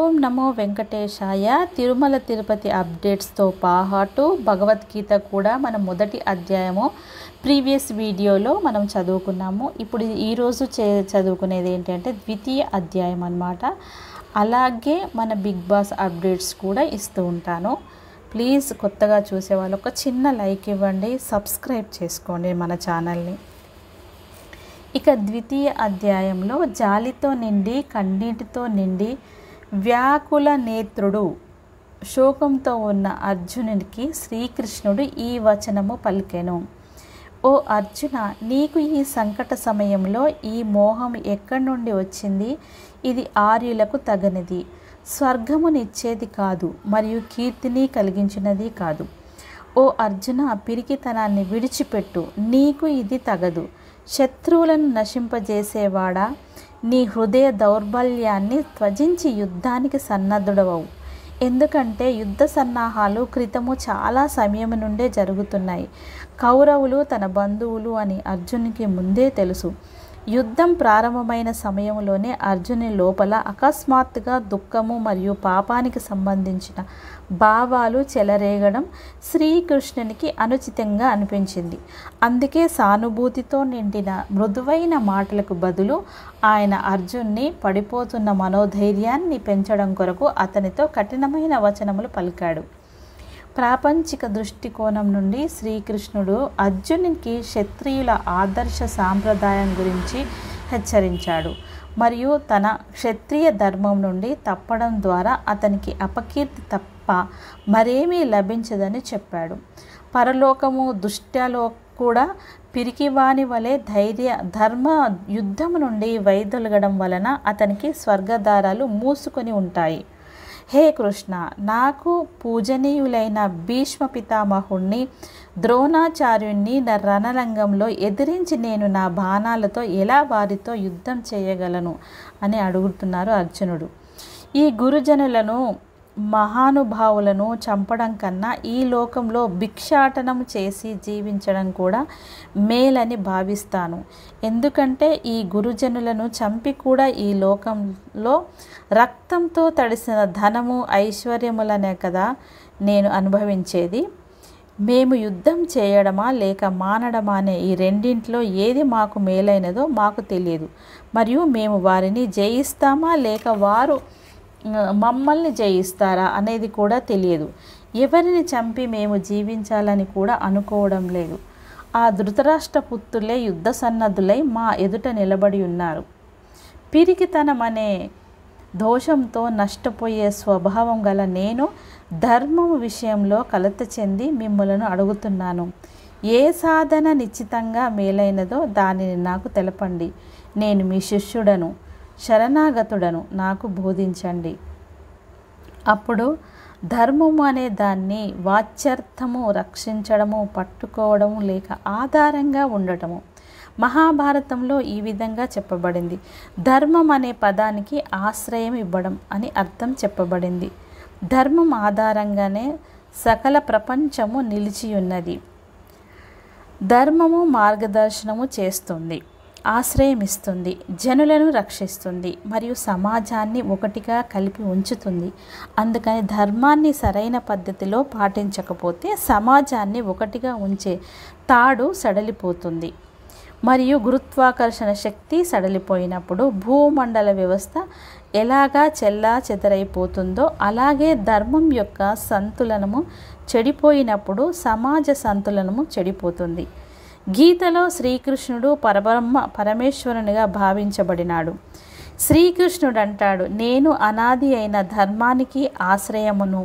ఓం నమో వెంకటేశాయ. తిరుమల తిరుపతి అప్డేట్స్తో పాటు భగవద్గీత కూడా మనం మొదటి అధ్యాయము ప్రీవియస్ వీడియోలో మనం చదువుకున్నాము. ఇప్పుడు ఈరోజు చదువుకునేది ఏంటంటే ద్వితీయ అధ్యాయం అన్నమాట. అలాగే మన బిగ్ బాస్ అప్డేట్స్ కూడా ఇస్తూ ఉంటాను. ప్లీజ్ కొత్తగా చూసే వాళ్ళు ఒక చిన్న లైక్ ఇవ్వండి, సబ్స్క్రైబ్ చేసుకోండి మన ఛానల్ని. ఇక ద్వితీయ అధ్యాయంలో జాలితో నిండి కన్నీటితో నిండి వ్యాకుల నేత్రుడు శోకంతో ఉన్న అర్జునునికి శ్రీకృష్ణుడు ఈ వచనము పలికెను. ఓ అర్జున, నీకు ఈ సంకట సమయంలో ఈ మోహం ఎక్కడి నుండి వచ్చింది? ఇది ఆర్యులకు తగనిది, స్వర్గమునిచ్చేది కాదు, మరియు కీర్తిని కలిగించినది కాదు. ఓ అర్జున, పిరికితనాన్ని విడిచిపెట్టు, నీకు ఇది తగదు. శత్రువులను నశింపజేసేవాడా, నీ హృదయ దౌర్బల్యాన్ని త్యజించి యుద్ధానికి సన్నద్ధుడవవు. ఎందుకంటే యుద్ధ సన్నాహాలు క్రితము చాలా సమయం నుండే జరుగుతున్నాయి. కౌరవులు తన బంధువులు అని అర్జునికి ముందే తెలుసు. యుద్ధం ప్రారంభమైన సమయంలోనే అర్జుని లోపల అకస్మాత్తుగా దుఃఖము మరియు పాపానికి సంబంధించిన భావాలు చెలరేగడం శ్రీకృష్ణునికి అనుచితంగా అనిపించింది. అందుకే సానుభూతితో నిండిన మృదువైన మాటలకు బదులు ఆయన అర్జున్ని పడిపోతున్న మనోధైర్యాన్ని పెంచడం కొరకు అతనితో కఠినమైన వచనములు పలికాడు. ప్రాపంచిక దృష్టికోణం నుండి శ్రీకృష్ణుడు అర్జునునికి క్షత్రియుల ఆదర్శ సాంప్రదాయం గురించి హెచ్చరించాడు మరియు తన క్షత్రియ ధర్మం నుండి తప్పడం ద్వారా అతనికి అపకీర్తి తప్ప మరేమీ లభించదని చెప్పాడు. పరలోకము దుష్ట్యాలో కూడా పిరికివాని వలె ధర్మ యుద్ధము నుండి వైదొలగడం వలన అతనికి స్వర్గద్వారాలు మూసుకొని ఉంటాయి. హే కృష్ణ, నాకు పూజనీయులైన భీష్మ పితామహుణ్ణి, ద్రోణాచార్యుణ్ణి నా రణరంగంలో ఎదిరించి నేను నా బాణాలతో ఎలా వారితో యుద్ధం చేయగలను అని అడుగుతున్నారు అర్జునుడు. ఈ గురుజనులను మహానుభావులను చంపడం కన్నా ఈ లోకంలో భిక్షాటనం చేసి జీవించడం కూడా మేలని భావిస్తాను. ఎందుకంటే ఈ గురుజనులను చంపి కూడా ఈ లోకంలో రక్తంతో తడిసిన ధనము ఐశ్వర్యములనే కదా నేను అనుభవించేది. మేము యుద్ధం చేయడమా లేక మానడమా అనే ఈ రెండింటిలో ఏది మాకు మేలైనదో మాకు తెలియదు. మరియు మేము వారిని జయిస్తామా లేక వారు మమ్మల్ని జయిస్తారా అనేది కూడా తెలియదు. ఎవరిని చంపి మేము జీవించాలని కూడా అనుకోవడం లేదు. ఆ ధృతరాష్ట్ర పుత్రులే యుద్ధ సన్నద్ధులై మా ఎదుట నిలబడి ఉన్నారు. పిరికితనం అనే దోషంతో నష్టపోయే స్వభావం గల నేను ధర్మం విషయంలో కలత చెంది మిమ్మలను అడుగుతున్నాను. ఏ సాధన నిశ్చితంగా మేలైనదో దానిని నాకు తెలపండి. నేను మీ శిష్యుడను, శరణాగతుడను, నాకు బోధించండి. అప్పుడు ధర్మము అనే దాన్ని వాచ్యార్థము, రక్షించడము, పట్టుకోవడము లేక ఆధారంగా ఉండటము. మహాభారతంలో ఈ విధంగా చెప్పబడింది. ధర్మం అనే పదానికి ఆశ్రయం ఇవ్వడం అని అర్థం చెప్పబడింది. ధర్మం ఆధారంగానే సకల ప్రపంచము నిలిచి ఉన్నది. ధర్మము మార్గదర్శనము చేస్తుంది, ఆశ్రయం ఇస్తుంది, జనులను రక్షిస్తుంది మరియు సమాజాన్ని ఒకటిగా కలిపి ఉంచుతుంది. అందుకని ధర్మాన్ని సరైన పద్ధతిలో పాటించకపోతే సమాజాన్ని ఒకటిగా ఉంచే తాడు సడలిపోతుంది మరియు గురుత్వాకర్షణ శక్తి సడలిపోయినప్పుడు భూమండల వ్యవస్థ ఎలాగా చెల్లా చెదరైపోతుందో అలాగే ధర్మం యొక్క సంతులనము చెడిపోయినప్పుడు సమాజ సంతులనము చెడిపోతుంది. గీతలో శ్రీకృష్ణుడు పరమేశ్వరునిగా భావించబడినాడు. శ్రీకృష్ణుడు అంటాడు, నేను అనాది అయిన ధర్మానికి ఆశ్రయమును.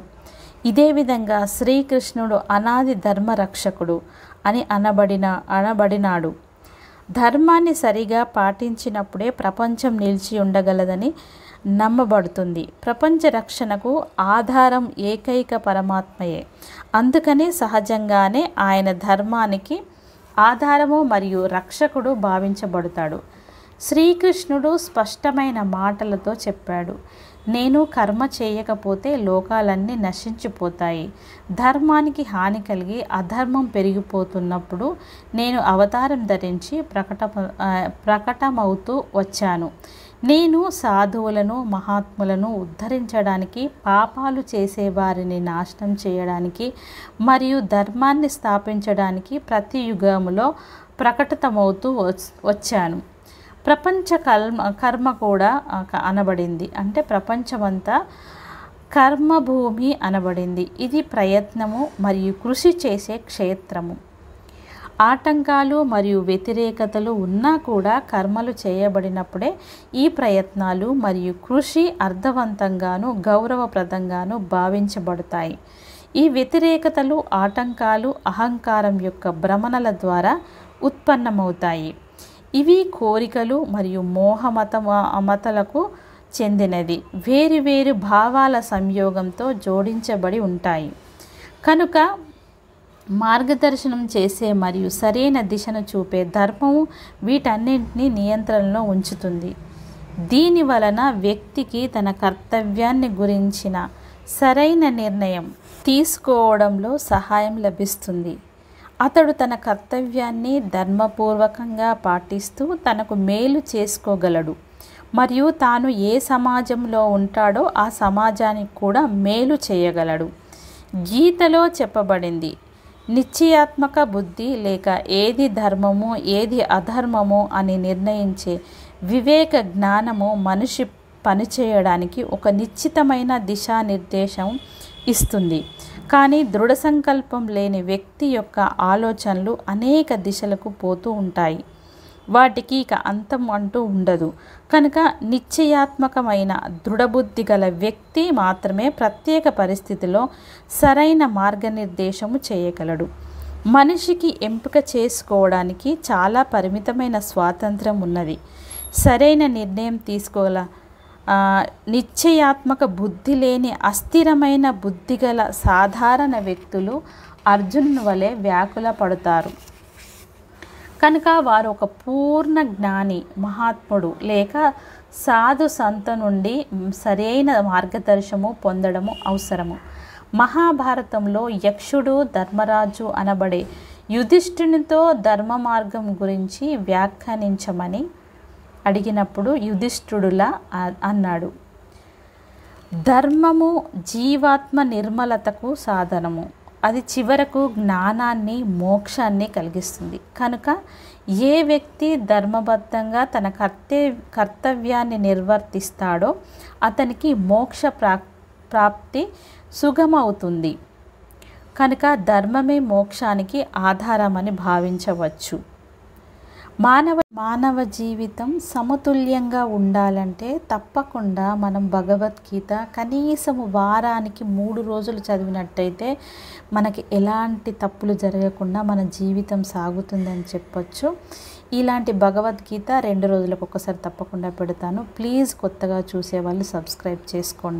ఇదే విధంగా శ్రీకృష్ణుడు అనాది ధర్మరక్షకుడు అని అనబడినాడు. ధర్మాన్ని సరిగా పాటించినప్పుడే ప్రపంచం నిలిచి ఉండగలదని నమ్మబడుతుంది. ప్రపంచ రక్షణకు ఆధారం ఏకైక పరమాత్మయే. అందుకనే సహజంగానే ఆయన ధర్మానికి ఆధారము మరియు రక్షకుడు భావించబడతాడు. శ్రీకృష్ణుడు స్పష్టమైన మాటలతో చెప్పాడు, నేను కర్మ చేయకపోతే లోకాలన్నీ నశించిపోతాయి. ధర్మానికి హాని కలిగి అధర్మం పెరిగిపోతున్నప్పుడు నేను అవతారం ధరించి ప్రకటమవుతూ వచ్చాను. నేను సాధువులను మహాత్ములను ఉద్ధరించడానికి, పాపాలు చేసేవారిని నాశనం చేయడానికి మరియు ధర్మాన్ని స్థాపించడానికి ప్రతి యుగములో ప్రకటితమవుతూ వచ్చాను. ప్రపంచ కర్మ కూడా అనబడింది. అంటే ప్రపంచమంతా కర్మభూమి అనబడింది. ఇది ప్రయత్నము మరియు కృషి చేసే క్షేత్రము. ఆటంకాలు మరియు వ్యతిరేకతలు ఉన్నా కూడా కర్మలు చేయబడినప్పుడే ఈ ప్రయత్నాలు మరియు కృషి అర్థవంతంగాను గౌరవప్రదంగాను భావించబడతాయి. ఈ వ్యతిరేకతలు, ఆటంకాలు అహంకారం యొక్క భ్రమణల ద్వారా ఉత్పన్నమవుతాయి. ఇవి కోరికలు మరియు మతలకు చెందినది వేరువేరు భావాల సంయోగంతో జోడించబడి ఉంటాయి. కనుక మార్గదర్శనం చేసే మరియు సరైన దిశను చూపే ధర్మము వీటన్నింటినీ నియంత్రణలో ఉంచుతుంది. దీని వలన వ్యక్తికి తన కర్తవ్యాన్ని గురించిన సరైన నిర్ణయం తీసుకోవడంలో సహాయం లభిస్తుంది. అతడు తన కర్తవ్యాన్ని ధర్మపూర్వకంగా పాటిస్తూ తనకు మేలు చేసుకోగలడు మరియు తాను ఏ సమాజంలో ఉంటాడో ఆ సమాజానికి కూడా మేలు చేయగలడు. గీతలో చెప్పబడింది, నిశ్చయాత్మక బుద్ధి లేక ఏది ధర్మము ఏది అధర్మము అని నిర్ణయించే వివేక జ్ఞానము మనిషి పనిచేయడానికి ఒక నిశ్చితమైన దిశానిర్దేశం ఇస్తుంది. కానీ దృఢ సంకల్పం లేని వ్యక్తి యొక్క ఆలోచనలు అనేక దిశలకు పోతూ ఉంటాయి. వాటికి ఇక అంతం అంటూ ఉండదు. కనుక నిశ్చయాత్మకమైన దృఢబుద్ధి గల వ్యక్తి మాత్రమే ప్రత్యేక పరిస్థితిలో సరైన మార్గనిర్దేశము చేయగలడు. మనిషికి ఎంపిక చేసుకోవడానికి చాలా పరిమితమైన స్వాతంత్రం ఉన్నది. సరైన నిర్ణయం తీసుకోగల నిశ్చయాత్మక బుద్ధి లేని అస్థిరమైన బుద్ధిగల సాధారణ వ్యక్తులు అర్జునుని వలె వ్యాకుల పడతారు. కనుక వారు ఒక పూర్ణ జ్ఞాని, మహాత్ముడు లేక సాధు సంత నుండి సరైన మార్గదర్శనము పొందడము అవసరము. మహాభారతంలో యక్షుడు ధర్మరాజు అనబడే యుధిష్ఠిరునితో ధర్మ మార్గం గురించి వ్యాఖ్యానించమని అడిగినప్పుడు యుధిష్ఠిరుడులా అన్నాడు, ధర్మము జీవాత్మ నిర్మలతకు సాధనము. అది చివరకు జ్ఞానాన్ని, మోక్షాన్ని కలిగిస్తుంది. కనుక ఏ వ్యక్తి ధర్మబద్ధంగా తన కర్తవ్యాన్ని నిర్వర్తిస్తాడో అతనికి మోక్ష ప్రాప్తి సుగమవుతుంది. కనుక ధర్మమే మోక్షానికి ఆధారమని భావించవచ్చు. మానవ జీవితం సమతుల్యంగా ఉండాలంటే తప్పకుండా మనం భగవద్గీత కనీసము వారానికి 3 రోజులు చదివినట్టయితే మనకి ఎలాంటి తప్పులు జరగకుండా మన జీవితం సాగుతుందని చెప్పొచ్చు. ఇలాంటి భగవద్గీత 2 రోజులకు ఒకసారి తప్పకుండా పెడతాను. ప్లీజ్ కొత్తగా చూసే వాళ్ళు సబ్స్క్రైబ్ చేసుకోండి.